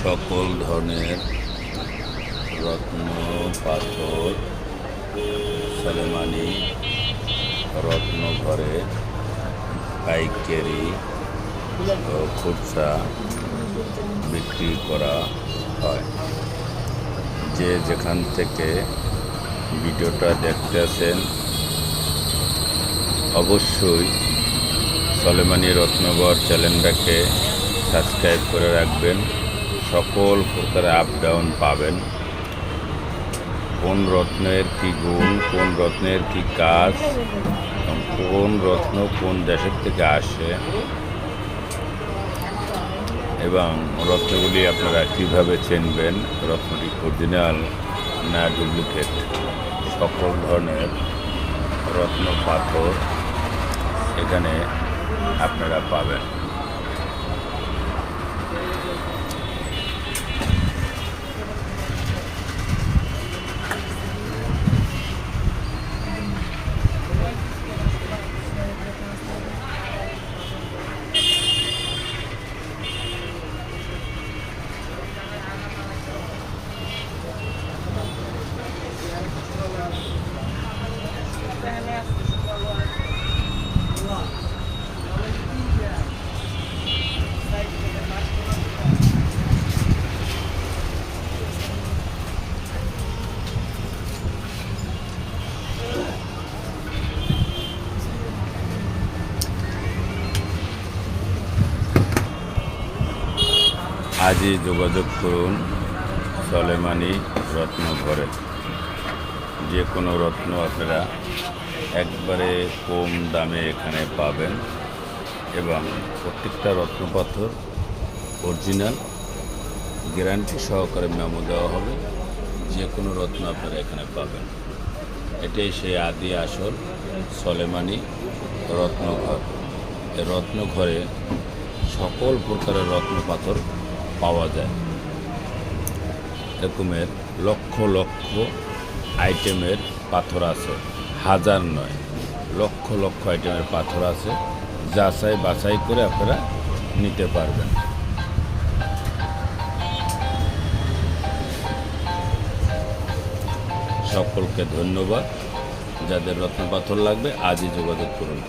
সকল ধরনের রত্ন পাথর সলেমানি রত্ন ঘরে পাইকারি ও খুচরা বিক্রি করা হয়। যে যেখান থেকে ভিডিওটা দেখতেছেন অবশ্যই সলেমানি রত্নঘর চ্যানেলটাকে সাবস্ক্রাইব করে রাখবেন। সকল প্রকার আপ ডাউন পাবেন, কোন রত্নের কী গুণ, কোন রত্নের কী কাজ, কোন রত্ন কোন দেশের থেকে আসে এবং রত্নগুলি আপনারা কীভাবে চিনবেন রত্নটি অরিজিনাল না ডুপ্লিকেট। সকল ধরনের রত্ন পাথর এখানে আপনারা পাবেন। আজই যোগাযোগ করুন সলেমানি রত্নঘরে। যে কোনো রত্ন আপনারা একবারে কম দামে এখানে পাবেন এবং প্রত্যেকটা রত্নপাথর অরিজিনাল গ্যারান্টি সহকারে মেমো দেওয়া হবে। যে কোনো রত্ন আপনারা এখানে পাবেন। এটাই সেই আদি আসল সলেমানি রত্নঘর। এই রত্নঘরে সকল প্রকারের রত্নপাথর পাওয়া যায়। এরকমের লক্ষ লক্ষ আইটেমের পাথর আছে, হাজার নয় লক্ষ লক্ষ আইটেমের পাথর আছে। যাচাই বাছাই করে আপনারা নিতে পারবেন। সকলকে ধন্যবাদ। যাদের রত্ন পাথর লাগবে আজই যোগাযোগ করুন।